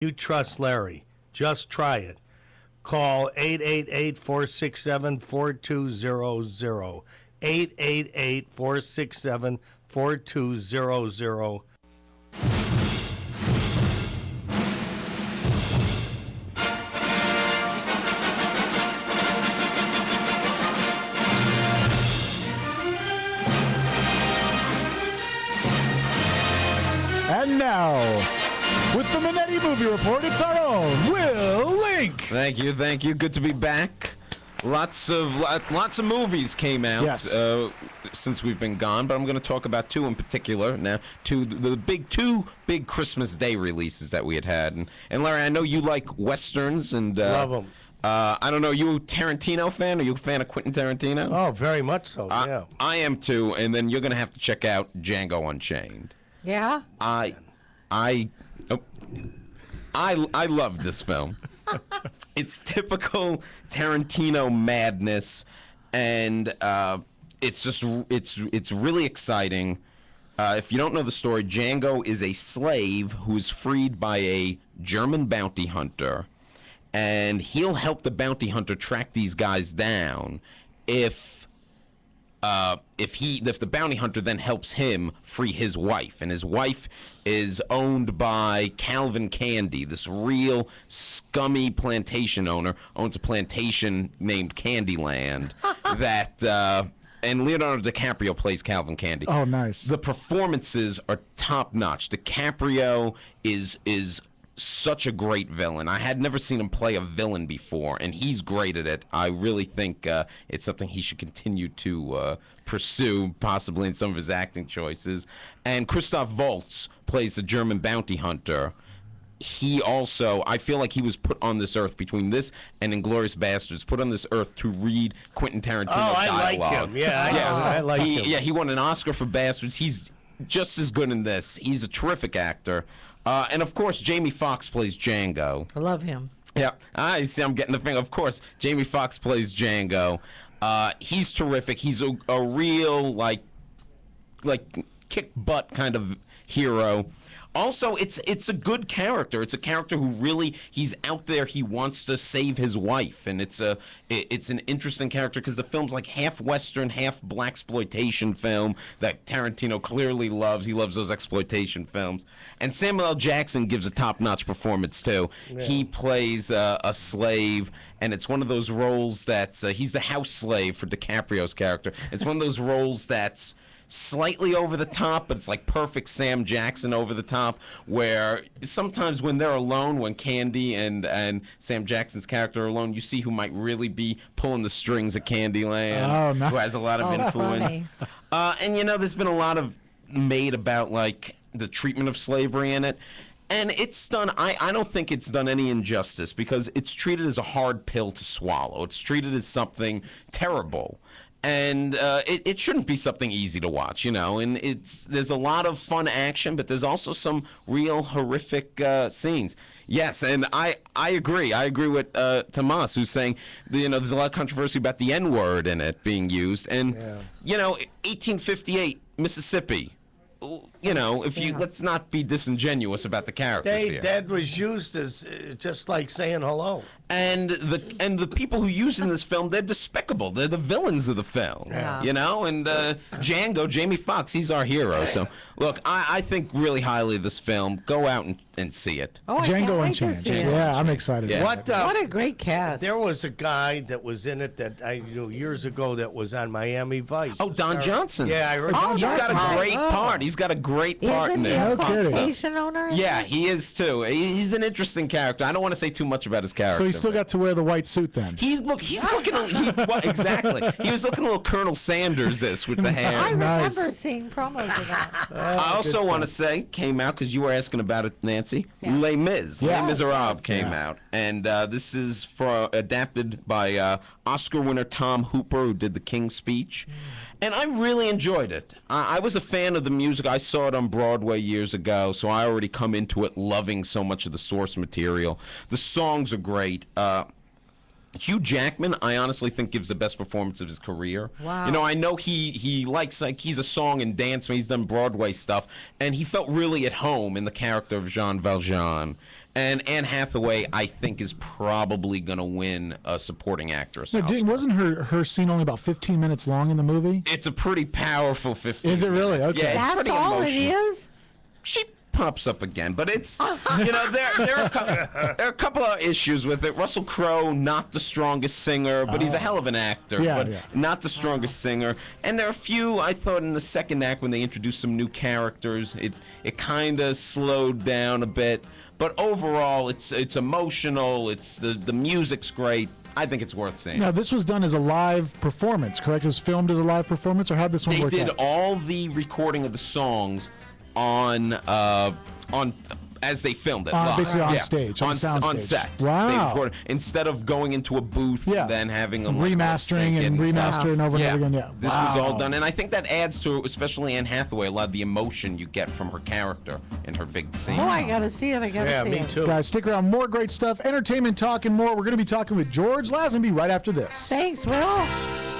You trust Larry. Just try it. Call 888-467-4200. 888-467-4200. And now, with the Manetti Movie Report, it's our own Will Link. Thank you. Good to be back. Lots of movies came out since we've been gone, but I'm going to talk about two in particular now. Two big Christmas Day releases that we had. And Larry, I know you like westerns and love them. I don't know, you a Tarantino fan? Are you a fan of Quentin Tarantino? Oh, very much so. Yeah, I am too. And then you're going to have to check out Django Unchained. Yeah. I love this film. It's typical Tarantino madness, and it's really exciting. If you don't know the story, Django is a slave who is freed by a German bounty hunter, and he'll help the bounty hunter track these guys down if the bounty hunter then helps him free his wife. And his wife is owned by Calvin Candy, this real scummy plantation owner, owns a plantation named Candyland and Leonardo DiCaprio plays Calvin Candy. Oh, nice. The performances are top-notch. DiCaprio is such a great villain. I had never seen him play a villain before, and he's great at it. I really think it's something he should continue to pursue, possibly in some of his acting choices. And Christoph Waltz plays the German bounty hunter. He also, I feel like he was put on this earth between this and Inglourious Basterds, put on this earth to read Quentin Tarantino dialogue. Like him. I like him. Yeah, he won an Oscar for Bastards. He's just as good in this. He's a terrific actor. And, of course, Jamie Foxx plays Django. I love him. Yeah, I see. I'm getting the thing. Of course, Jamie Foxx plays Django. He's terrific. He's a real, like kick butt kind of hero. Also, it's a good character. It's a character who really, he's out there. He wants to save his wife, and it's an interesting character because the film's like half Western, half blaxploitation film that Tarantino clearly loves. He loves those exploitation films. And Samuel L. Jackson gives a top-notch performance too. Yeah. He plays a slave, and it's one of those roles that's he's the house slave for DiCaprio's character. It's one of those roles that's slightly over the top, but it's like perfect Sam Jackson over the top, where sometimes when they're alone, when Candy and Sam Jackson's character are alone, you see who might really be pulling the strings of Candyland, who has a lot of influence. And, there's been a lot of made about, like, the treatment of slavery in it. And it's done, I don't think it's done any injustice because it's treated as a hard pill to swallow. It's treated as something terrible. And it shouldn't be something easy to watch, and there's a lot of fun action, but there's also some real horrific scenes. Yes, and I agree. I agree with Tomas, who's saying, there's a lot of controversy about the N-word in it being used. And, 1858, Mississippi. Let's not be disingenuous about the characters here. That was used as just like saying hello. And the people who use in this film, they're despicable. They're the villains of the film. Yeah. And Django, Jamie Foxx, he's our hero. So look, I think really highly of this film. Go out and see it. Oh, Django Unchained. Yeah, I'm excited. Yeah. What a great cast. There was a guy that was in it that I knew years ago that was on Miami Vice. Oh, Don Johnson. Yeah, I heard. He's got a great part. He's got a great part in Isn't he it. a No kidding. plantation owner? Yeah, he is too. He's an interesting character. I don't want to say too much about his character. So he still got to wear the white suit then? He's looking. Exactly. He was looking a little Colonel Sanders-ish with the hair. I Nice. remember seeing promos of that. I also want to say, came out because you were asking about it, Nancy. Yeah. Les Mis. Yeah. Les Miserables came Yeah. out, and this is adapted by Oscar winner Tom Hooper, who did The King's Speech. And I really enjoyed it. I was a fan of the music. I saw it on Broadway years ago, so I already come into it loving so much of the source material. The songs are great. Hugh Jackman, I honestly think, gives the best performance of his career. Wow. I know he likes, like, he's a song and dance man. He's done Broadway stuff, and he felt really at home in the character of Jean Valjean. And Anne Hathaway, I think, is probably going to win a supporting actress. No, Oscar. wasn't her scene only about 15 minutes long in the movie? It's a pretty powerful 15 Is it really? minutes. Okay. Yeah, it's That's pretty all emotional. it is? She pops up again, but it's, there are a couple of issues with it. Russell Crowe, not the strongest singer, but he's a hell of an actor, Yeah, but yeah. not the strongest singer. And there are a few, I thought, in the second act when they introduced some new characters, it kind of slowed down a bit. But overall, it's emotional. It's the music's great. I think it's worth seeing. Now, this was done as a live performance, correct? It was filmed as a live performance, or how'd this one They work did out? all the recording of the songs on as they filmed it live. Basically on stage, on sound on stage. set. Wow. They recorded, instead of going into a booth Yeah. and then having them like, Remastering sync and it stuff. remastering over and over again, yeah. This was all Wow. done, and I think that adds to, especially Anne Hathaway, a lot of the emotion you get from her character in her big scene. Oh, I gotta see it. I gotta Yeah, see me it. too. Guys, stick around. More great stuff, entertainment talk, and more. We're going to be talking with George Lazenby right after this. Thanks, Will.